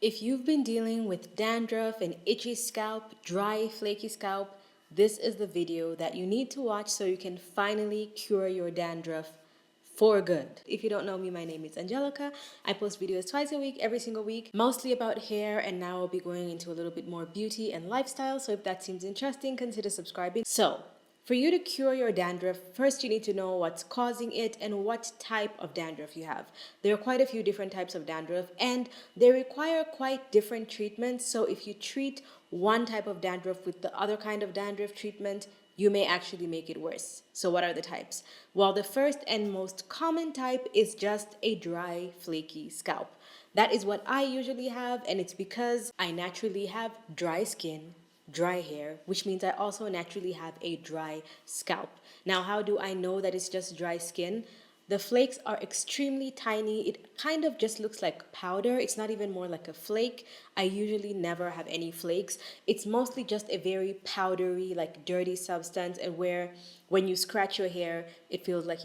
If you've been dealing with dandruff and itchy scalp, dry, flaky scalp, this is the video that you need to watch so you can finally cure your dandruff for good. If you don't know me, my name is Angelica. I post videos twice a week, every single week, mostly about hair, and now I'll be going into a little bit more beauty and lifestyle. So if that seems interesting, consider subscribing. So, for you to cure your dandruff, first you need to know what's causing it and what type of dandruff you have. There are quite a few different types of dandruff and they require quite different treatments. So if you treat one type of dandruff with the other kind of dandruff treatment, you may actually make it worse. So what are the types? Well, the first and most common type is just a dry, flaky scalp. That is what I usually have, and it's because I naturally have dry skin, dry hair, which means I also naturally have a dry scalp. Now, how do I know that it's just dry skin? The flakes are extremely tiny. It kind of just looks like powder. It's not even more like a flake. I usually never have any flakes. It's mostly just a very powdery, like dirty substance, and where when you scratch your hair, it feels like,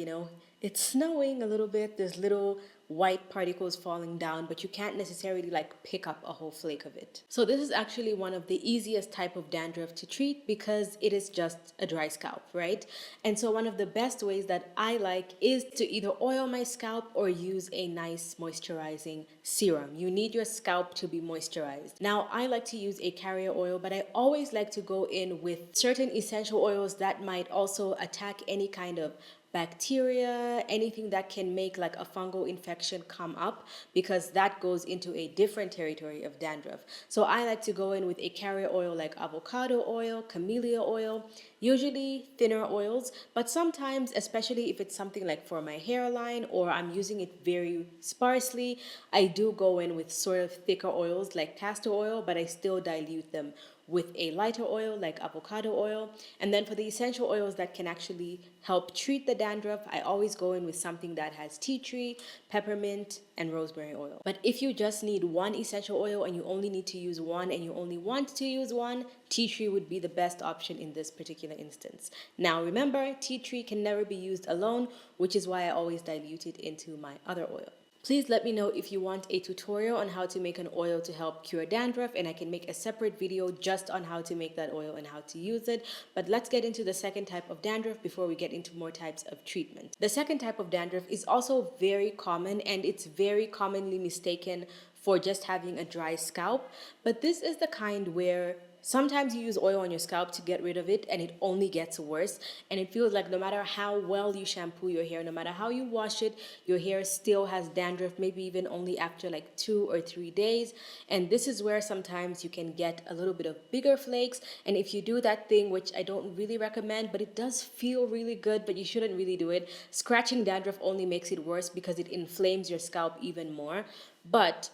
it's snowing a little bit. There's little white particles falling down, but you can't necessarily like pick up a whole flake of it. So this is actually one of the easiest type of dandruff to treat because it is just a dry scalp, right? And so one of the best ways that I like is to either oil my scalp or use a nice moisturizing serum. You need your scalp to be moisturized. Now, I like to use a carrier oil, but I always like to go in with certain essential oils that might also attack any kind of bacteria, anything that can make like a fungal infection come up, because that goes into a different territory of dandruff. So I like to go in with a carrier oil like avocado oil, camellia oil, usually thinner oils, but sometimes, especially if it's something like for my hairline or I'm using it very sparsely, I do go in with sort of thicker oils like castor oil, but I still dilute them with a lighter oil like avocado oil. And then for the essential oils that can actually help treat the dandruff, I always go in with something that has tea tree, peppermint, and rosemary oil. But if you just need one essential oil and you only need to use one and you only want to use one, tea tree would be the best option in this particular instance. Now remember, tea tree can never be used alone, which is why I always dilute it into my other oil. Please let me know if you want a tutorial on how to make an oil to help cure dandruff, and I can make a separate video just on how to make that oil and how to use it. But let's get into the second type of dandruff before we get into more types of treatment. The second type of dandruff is also very common, and it's very commonly mistaken for just having a dry scalp. But this is the kind where sometimes you use oil on your scalp to get rid of it and it only gets worse, and it feels like no matter how well you shampoo your hair, no matter how you wash it, your hair still has dandruff, maybe even only after like 2 or 3 days. And this is where sometimes you can get a little bit of bigger flakes, and if you do that thing, which I don't really recommend, but it does feel really good, but you shouldn't really do it, scratching dandruff only makes it worse because it inflames your scalp even more. But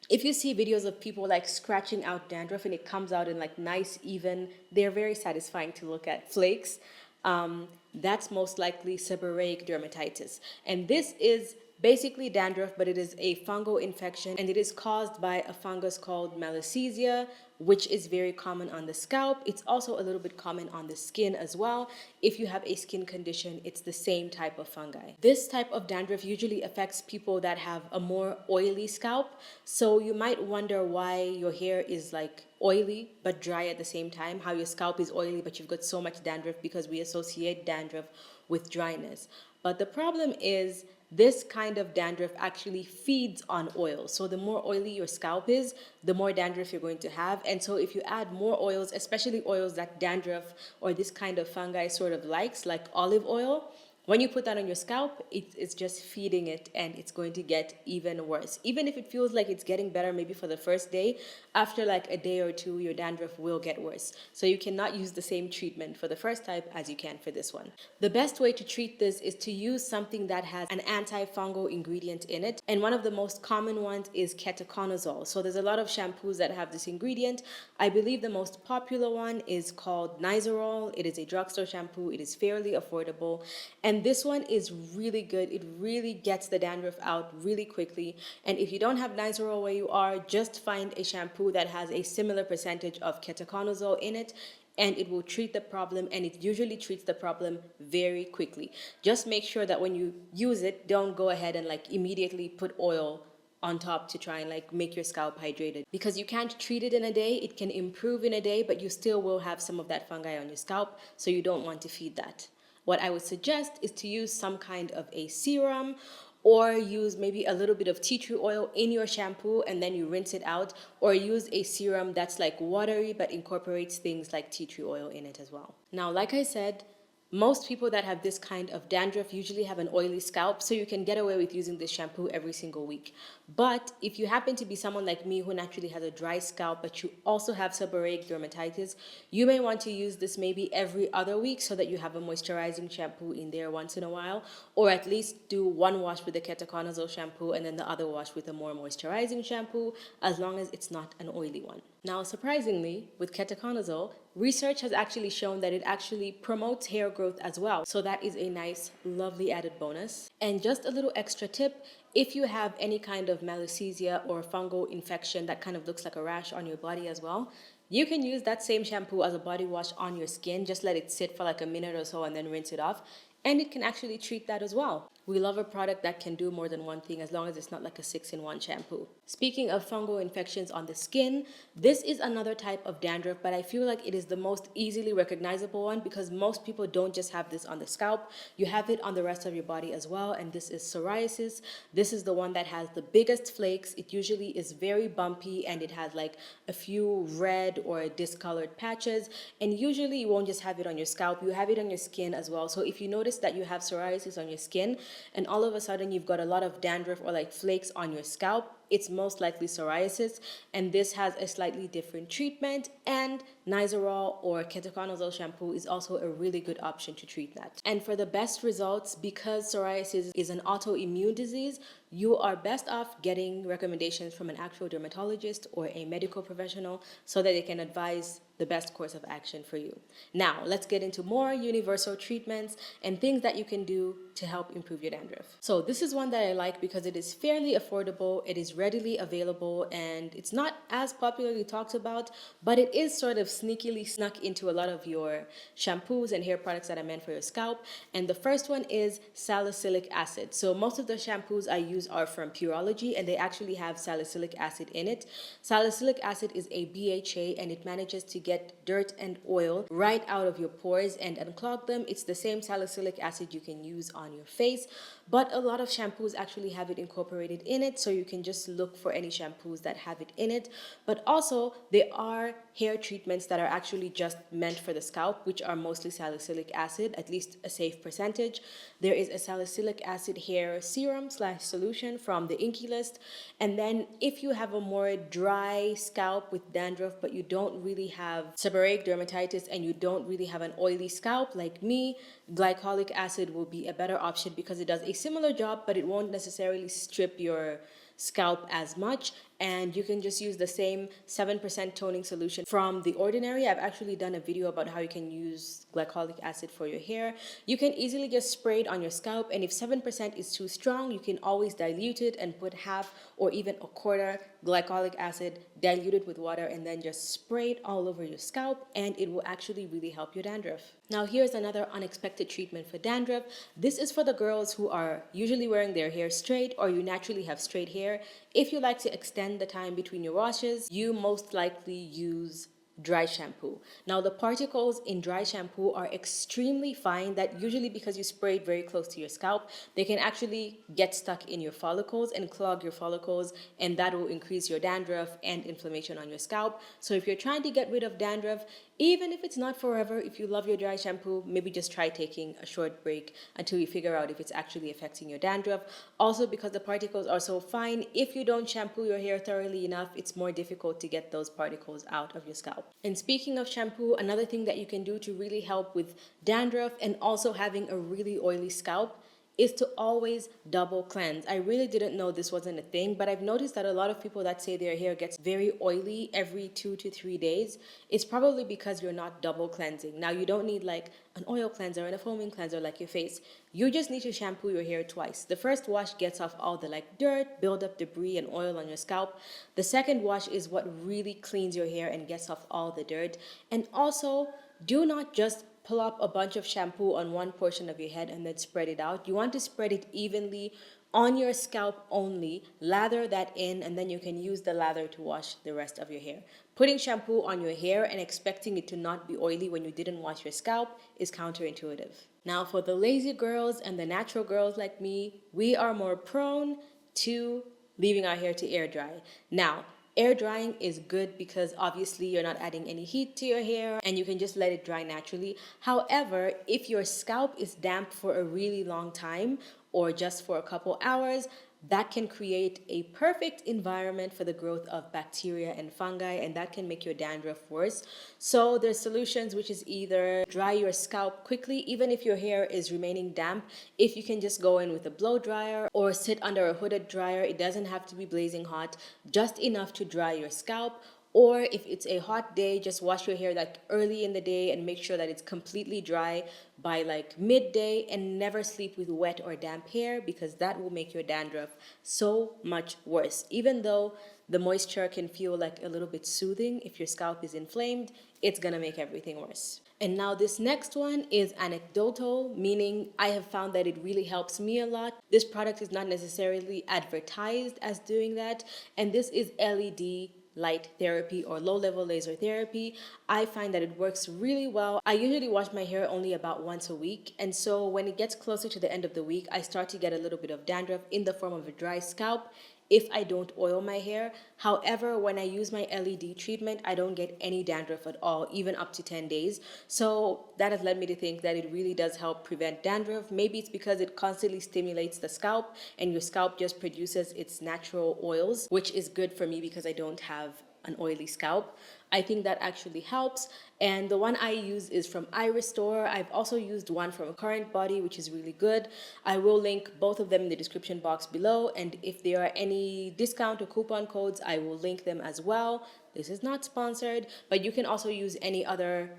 if you see videos of people like scratching out dandruff and it comes out in like nice, even, they're very satisfying to look at flakes. That's most likely seborrheic dermatitis. And this is basically dandruff, but it is a fungal infection and it is caused by a fungus called Malassezia, which is very common on the scalp. It's also a little bit common on the skin as well. If you have a skin condition, it's the same type of fungi. This type of dandruff usually affects people that have a more oily scalp. So you might wonder why your hair is like oily but dry at the same time, how your scalp is oily but you've got so much dandruff, because we associate dandruff with dryness. But the problem is this kind of dandruff actually feeds on oil. So the more oily your scalp is, the more dandruff you're going to have. And so if you add more oils, especially oils that dandruff or this kind of fungi sort of likes, like olive oil, when you put that on your scalp, it's just feeding it and it's going to get even worse. Even if it feels like it's getting better maybe for the first day, after like a day or two, your dandruff will get worse. So you cannot use the same treatment for the first type as you can for this one. The best way to treat this is to use something that has an antifungal ingredient in it. And one of the most common ones is ketoconazole. So there's a lot of shampoos that have this ingredient. I believe the most popular one is called Nizoral. It is a drugstore shampoo. It is fairly affordable. And this one is really good. It really gets the dandruff out really quickly. And if you don't have Nizoral where you are, just find a shampoo that has a similar percentage of ketoconazole in it, and it will treat the problem, and it usually treats the problem very quickly. Just make sure that when you use it, don't go ahead and like immediately put oil on top to try and like make your scalp hydrated, because you can't treat it in a day. It can improve in a day, but you still will have some of that fungi on your scalp, so you don't want to feed that. What I would suggest is to use some kind of a serum, or use maybe a little bit of tea tree oil in your shampoo and then you rinse it out, or use a serum that's like watery but incorporates things like tea tree oil in it as well. Now, like I said, most people that have this kind of dandruff usually have an oily scalp, so you can get away with using this shampoo every single week. But if you happen to be someone like me who naturally has a dry scalp, but you also have seborrheic dermatitis, you may want to use this maybe every other week so that you have a moisturizing shampoo in there once in a while, or at least do one wash with the ketoconazole shampoo and then the other wash with a more moisturizing shampoo, as long as it's not an oily one. Now, surprisingly, with ketoconazole, research has actually shown that it actually promotes hair growth as well. So that is a nice, lovely added bonus. And just a little extra tip, if you have any kind of malassezia or fungal infection that kind of looks like a rash on your body as well, you can use that same shampoo as a body wash on your skin. Just let it sit for like a minute or so and then rinse it off. And it can actually treat that as well. We love a product that can do more than one thing, as long as it's not like a 6-in-1 shampoo. Speaking of fungal infections on the skin, this is another type of dandruff, but I feel like it is the most easily recognizable one, because most people don't just have this on the scalp. You have it on the rest of your body as well, and this is psoriasis. This is the one that has the biggest flakes. It usually is very bumpy, and it has like a few red or discolored patches, and usually you won't just have it on your scalp, you have it on your skin as well. So if you notice that you have psoriasis on your skin and all of a sudden you've got a lot of dandruff or like flakes on your scalp, it's most likely psoriasis, and this has a slightly different treatment, and Nizoral or ketoconazole shampoo is also a really good option to treat that. And for the best results, because psoriasis is an autoimmune disease, you are best off getting recommendations from an actual dermatologist or a medical professional so that they can advise the best course of action for you. Now, let's get into more universal treatments and things that you can do to help improve your dandruff. So this is one that I like because it is fairly affordable, it is readily available, and it's not as popularly talked about, but it is sort of sneakily snuck into a lot of your shampoos and hair products that are meant for your scalp. And the first one is salicylic acid. So most of the shampoos I use are from Pureology, and they actually have salicylic acid in it. Salicylic acid is a BHA, and it manages to get dirt and oil right out of your pores and unclog them. It's the same salicylic acid you can use on your face, but a lot of shampoos actually have it incorporated in it, so you can just look for any shampoos that have it in it. But also, there are hair treatments that are actually just meant for the scalp, which are mostly salicylic acid, at least a safe percentage. There is a salicylic acid hair serum / solution from the Inky List. And then if you have a more dry scalp with dandruff, but you don't really have seborrheic dermatitis and you don't really have an oily scalp like me, glycolic acid will be a better option because it does a similar job, but it won't necessarily strip your scalp as much, and you can just use the same 7% toning solution from The Ordinary. I've actually done a video about how you can use glycolic acid for your hair. You can easily just spray it on your scalp, and if 7% is too strong, you can always dilute it and put half or even a quarter glycolic acid, dilute it with water, and then just spray it all over your scalp, and it will actually really help your dandruff. Now here's another unexpected treatment for dandruff. This is for the girls who are usually wearing their hair straight, or you naturally have straight hair. If you like to extend the time between your washes, you most likely use dry shampoo. Now the particles in dry shampoo are extremely fine, that usually because you spray it very close to your scalp, they can actually get stuck in your follicles and clog your follicles, and that will increase your dandruff and inflammation on your scalp. So if you're trying to get rid of dandruff, even if it's not forever, if you love your dry shampoo, maybe just try taking a short break until you figure out if it's actually affecting your dandruff. Also, because the particles are so fine, if you don't shampoo your hair thoroughly enough, it's more difficult to get those particles out of your scalp. And speaking of shampoo, another thing that you can do to really help with dandruff and also having a really oily scalp is to always double cleanse. I really didn't know this wasn't a thing, but I've noticed that a lot of people that say their hair gets very oily every 2 to 3 days, it's probably because you're not double cleansing. Now, you don't need like an oil cleanser and a foaming cleanser like your face. You just need to shampoo your hair twice. The first wash gets off all the like dirt, build up debris and oil on your scalp. The second wash is what really cleans your hair and gets off all the dirt. And also, do not just pull up a bunch of shampoo on one portion of your head and then spread it out. You want to spread it evenly on your scalp only, lather that in, and then you can use the lather to wash the rest of your hair. Putting shampoo on your hair and expecting it to not be oily when you didn't wash your scalp is counterintuitive. Now, for the lazy girls and the natural girls like me, we are more prone to leaving our hair to air dry. Now, air drying is good because obviously you're not adding any heat to your hair and you can just let it dry naturally. However, if your scalp is damp for a really long time or just for a couple hours, that can create a perfect environment for the growth of bacteria and fungi, and that can make your dandruff worse. So there's solutions, which is either dry your scalp quickly, even if your hair is remaining damp. If you can just go in with a blow dryer or sit under a hooded dryer, it doesn't have to be blazing hot, just enough to dry your scalp. Or if it's a hot day, just wash your hair like early in the day and make sure that it's completely dry by like midday, and never sleep with wet or damp hair because that will make your dandruff so much worse. Even though the moisture can feel like a little bit soothing, if your scalp is inflamed, it's gonna make everything worse. And now this next one is anecdotal, meaning I have found that it really helps me a lot. This product is not necessarily advertised as doing that, and this is LED light therapy or low-level laser therapy. I find that it works really well. I usually wash my hair only about once a week, and so when it gets closer to the end of the week, I start to get a little bit of dandruff in the form of a dry scalp if I don't oil my hair. However, when I use my LED treatment, I don't get any dandruff at all, even up to 10 days. So that has led me to think that it really does help prevent dandruff. Maybe it's because it constantly stimulates the scalp and your scalp just produces its natural oils, which is good for me because I don't have an oily scalp. I think that actually helps. And the one I use is from iRestore. I've also used one from Current Body, which is really good. I will link both of them in the description box below. And if there are any discount or coupon codes, I will link them as well. This is not sponsored, but you can also use any other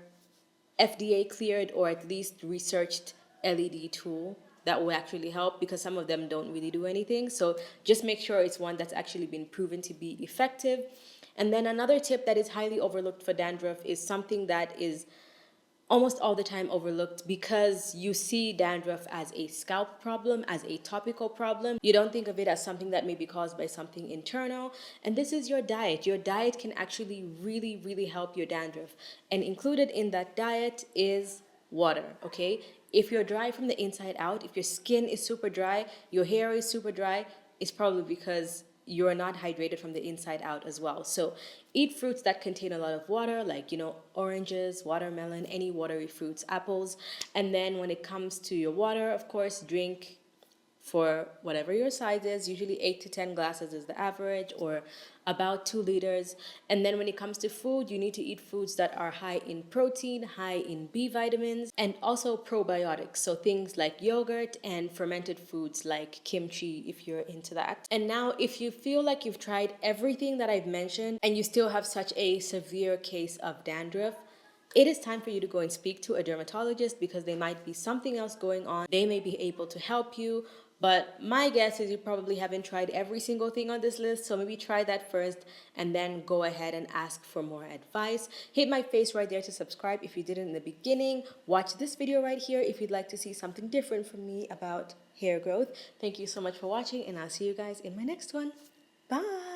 FDA cleared or at least researched LED tool that will actually help, because some of them don't really do anything. So just make sure it's one that's actually been proven to be effective. And then another tip that is highly overlooked for dandruff is something that is almost all the time overlooked, because you see dandruff as a scalp problem, as a topical problem. You don't think of it as something that may be caused by something internal. And this is your diet. Your diet can actually really, really help your dandruff. And included in that diet is water, okay? If you're dry from the inside out, if your skin is super dry, your hair is super dry, it's probably because you're not hydrated from the inside out as well. So eat fruits that contain a lot of water, like, oranges, watermelon, any watery fruits, apples. And then when it comes to your water, of course, drink for whatever your size is. Usually 8 to 10 glasses is the average, or about 2 liters. And then when it comes to food, you need to eat foods that are high in protein, high in B vitamins, and also probiotics. So things like yogurt and fermented foods like kimchi, if you're into that. And now, if you feel like you've tried everything that I've mentioned and you still have such a severe case of dandruff, it is time for you to go and speak to a dermatologist, because there might be something else going on. They may be able to help you. But my guess is you probably haven't tried every single thing on this list, so maybe try that first and then go ahead and ask for more advice. Hit my face right there to subscribe if you didn't in the beginning. Watch this video right here if you'd like to see something different from me about hair growth. Thank you so much for watching, and I'll see you guys in my next one. Bye!